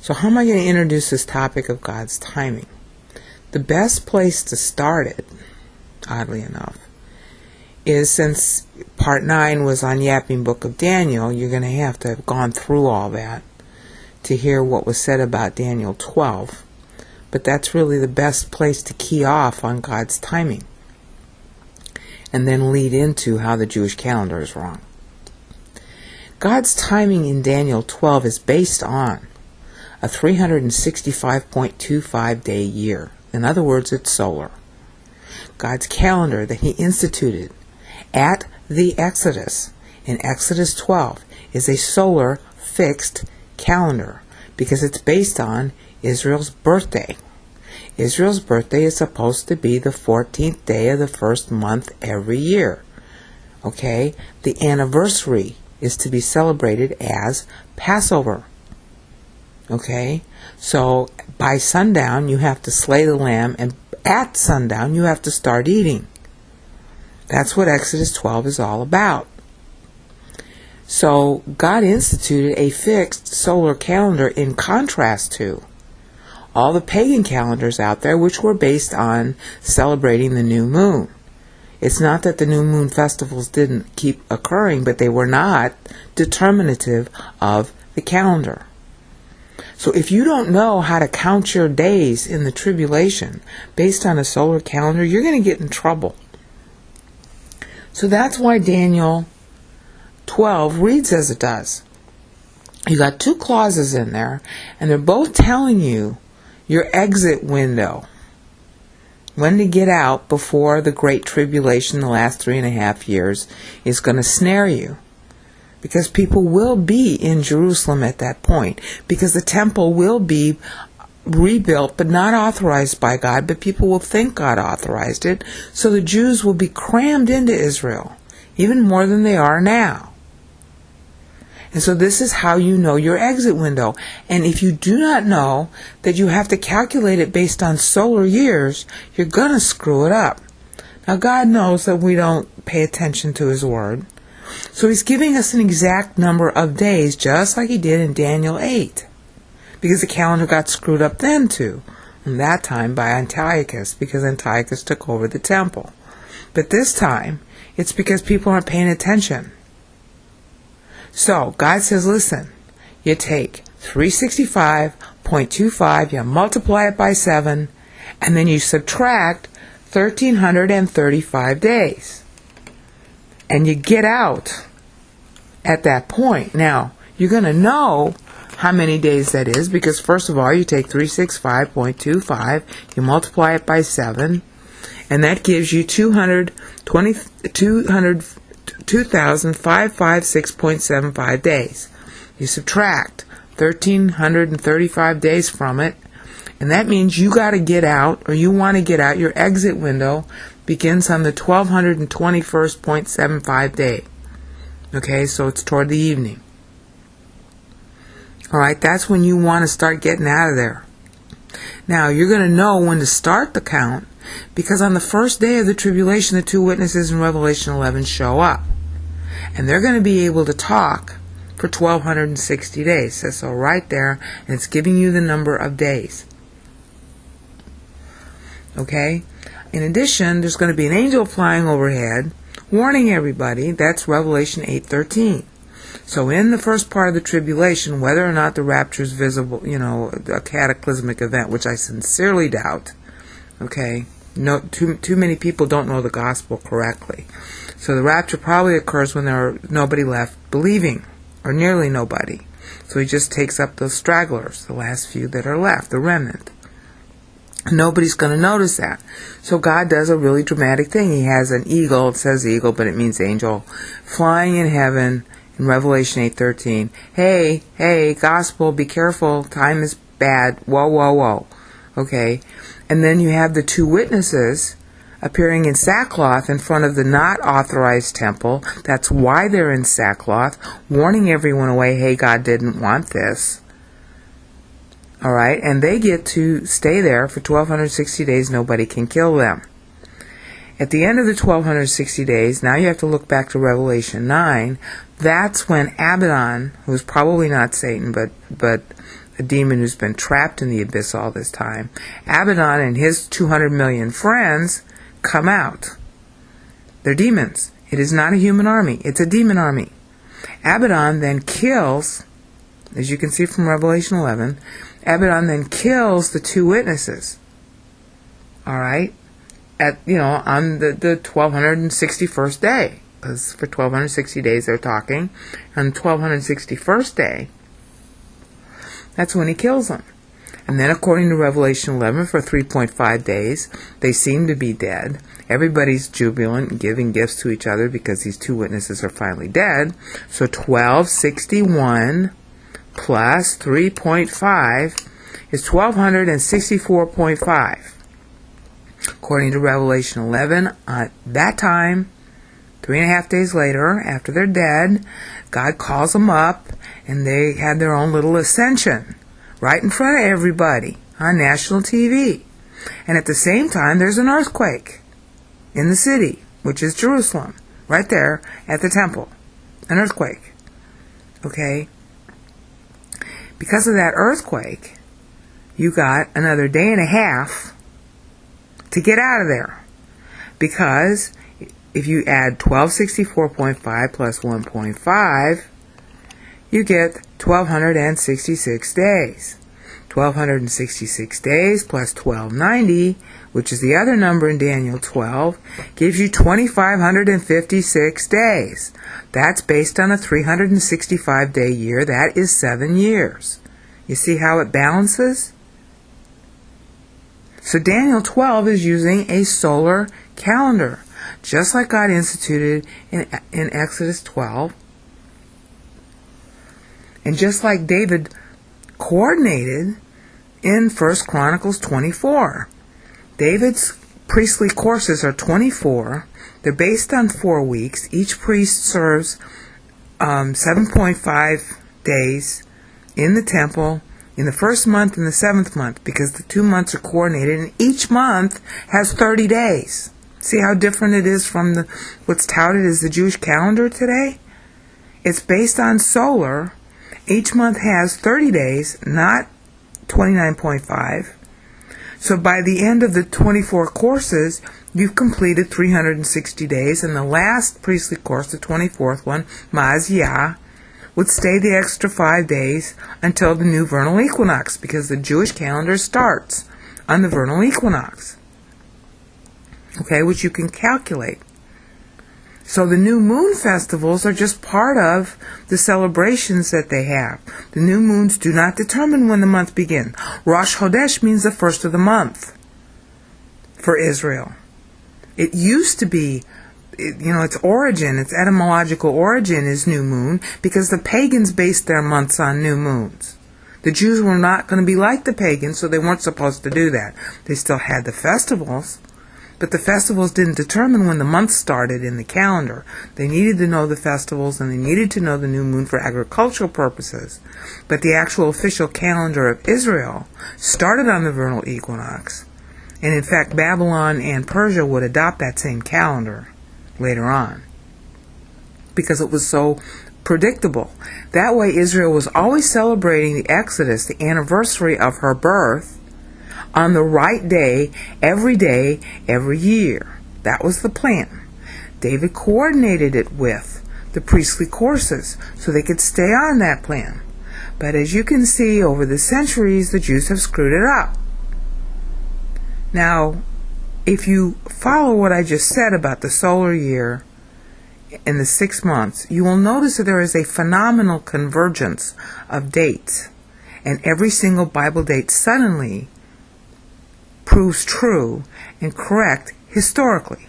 So how am I going to introduce this topic of God's timing? The best place to start it, oddly enough, is, since part 9 was on Yapping Book of Daniel, you're going to have gone through all that to hear what was said about Daniel 12. But that's really the best place to key off on God's timing, and then lead into how the Jewish calendar is wrong. God's timing in Daniel 12 is based on a 365.25 day year. In other words, it's solar. God's calendar that he instituted at the Exodus in Exodus 12 is a solar fixed calendar because it's based on Israel's birthday. Israel's birthday is supposed to be the 14th day of the first month every year. Okay? The anniversary is to be celebrated as Passover. Okay? So by sundown you have to slay the lamb, and at sundown you have to start eating. That's what Exodus 12 is all about. So God instituted a fixed solar calendar in contrast to all the pagan calendars out there, which were based on celebrating the new moon. It's not that the new moon festivals didn't keep occurring, but they were not determinative of the calendar. So if you don't know how to count your days in the tribulation based on a solar calendar, you're going to get in trouble. So that's why Daniel 12 reads as it does. You got 2 clauses in there, and they're both telling you your exit window, when to get out before the Great Tribulation, the last 3.5 years, is going to snare you. Because people will be in Jerusalem at that point, because the temple will be rebuilt but not authorized by God, but people will think God authorized it, so the Jews will be crammed into Israel, even more than they are now. And so this is how you know your exit window. And if you do not know that you have to calculate it based on solar years, you're going to screw it up. Now God knows that we don't pay attention to his word. So he's giving us an exact number of days, just like he did in Daniel 8. Because the calendar got screwed up then too. And that time by Antiochus, because Antiochus took over the temple. But this time, it's because people aren't paying attention. So God says, listen, you take 365.25, you multiply it by 7, and then you subtract 1,335 days. And you get out at that point. Now, you're going to know how many days that is, because first of all, you take 365.25, you multiply it by 7, and that gives you 2,556.75 days. You subtract 1,335 days from it, and that means you got to get out, or you want to get out. Your exit window begins on the 1,221.75 day. Okay, so it's toward the evening. Alright, that's when you want to start getting out of there. Now, you're going to know when to start the count, because on the first day of the tribulation, the 2 witnesses in Revelation 11 show up. And they're going to be able to talk for 1,260 days. So right there, and it's giving you the number of days. Okay? In addition, there's going to be an angel flying overhead, warning everybody. That's Revelation 8:13. So in the first part of the tribulation, whether or not the rapture is visible, a cataclysmic event, which I sincerely doubt, okay? No, too many people don't know the gospel correctly. So the rapture probably occurs when there are nobody left believing, or nearly nobody. So he just takes up those stragglers, the last few that are left, the remnant. Nobody's going to notice that. So God does a really dramatic thing. He has an eagle, it says eagle, but it means angel, flying in heaven in Revelation 8:13. Hey, gospel, be careful, time is bad, whoa. Okay? And then you have the 2 witnesses appearing in sackcloth in front of the not authorized temple. That's why they're in sackcloth, warning everyone away, hey, God didn't want this. Alright, and they get to stay there for 1,260 days, nobody can kill them. At the end of the 1,260 days, now you have to look back to Revelation 9, that's when Abaddon, who's probably not Satan, but a demon who's been trapped in the abyss all this time. Abaddon and his 200 million friends come out. They're demons. It is not a human army. It's a demon army. Abaddon then kills, as you can see from Revelation 11, Abaddon then kills the two witnesses. All right? On the 1261st day. Because for 1260 days they're talking. On the 1261st day, that's when he kills them. And then according to Revelation 11, for 3.5 days, they seem to be dead. Everybody's jubilant and giving gifts to each other because these two witnesses are finally dead. So 1261 plus 3.5 is 1264.5. According to Revelation 11, at that time, 3.5 days later, after they're dead, God calls them up, and they had their own little ascension right in front of everybody on national TV. And at the same time, there's an earthquake in the city, which is Jerusalem, right there at the temple. An earthquake. Okay? Because of that earthquake, you got another day and a half to get out of there. Because if you add 1264.5 plus 1.5, you get 1266 days. 1266 days plus 1290, which is the other number in Daniel 12, gives you 2556 days. That's based on a 365-day year. That is 7 years. You see how it balances? So Daniel 12 is using a solar calendar, just like God instituted in Exodus 12, and just like David coordinated in 1 Chronicles 24. David's priestly courses are 24. They're based on 4 weeks. Each priest serves 7.5 days in the temple in the first month and the 7th month, because the 2 months are coordinated, and each month has 30 days. See how different it is from what's touted as the Jewish calendar today? It's based on solar. Each month has 30 days, not 29.5. So by the end of the 24 courses, you've completed 360 days, and the last priestly course, the 24th one, Ma'aziyah, would stay the extra 5 days until the new vernal equinox, because the Jewish calendar starts on the vernal equinox, okay, which you can calculate. So the new moon festivals are just part of the celebrations that they have. The new moons do not determine when the month begins. Rosh Chodesh means the first of the month for Israel. It used to be, its origin, its etymological origin is new moon, because the pagans based their months on new moons. The Jews were not going to be like the pagans, so they weren't supposed to do that. They still had the festivals, but the festivals didn't determine when the month started in the calendar. They needed to know the festivals, and they needed to know the new moon for agricultural purposes. But the actual official calendar of Israel started on the vernal equinox. And in fact, Babylon and Persia would adopt that same calendar later on, because it was so predictable. That way Israel was always celebrating the Exodus, the anniversary of her birth, on the right day, every year. That was the plan. David coordinated it with the priestly courses so they could stay on that plan. But as you can see, over the centuries, the Jews have screwed it up. Now, if you follow what I just said about the solar year and the 6 months, you will notice that there is a phenomenal convergence of dates. And every single Bible date suddenly proves true and correct historically.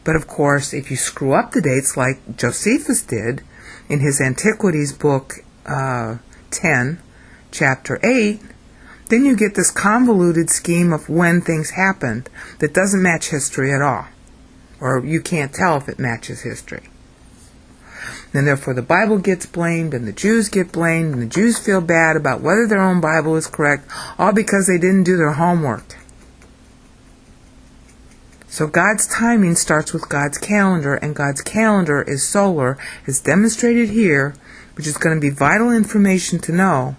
But of course, if you screw up the dates like Josephus did in his Antiquities book 10, chapter 8, then you get this convoluted scheme of when things happened that doesn't match history at all. Or you can't tell if it matches history. And therefore the Bible gets blamed, and the Jews get blamed, and the Jews feel bad about whether their own Bible is correct, all because they didn't do their homework. So God's timing starts with God's calendar, and God's calendar is solar, as demonstrated here, which is going to be vital information to know.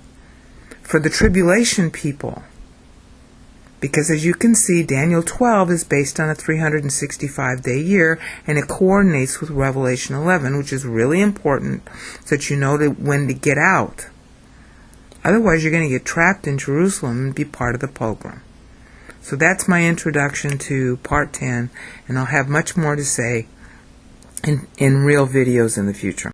for the tribulation people. Because as you can see, Daniel 12 is based on a 365-day year, and it coordinates with Revelation 11, which is really important so that you know when to get out. Otherwise, you're going to get trapped in Jerusalem and be part of the pogrom. So that's my introduction to Part 10, and I'll have much more to say in real videos in the future.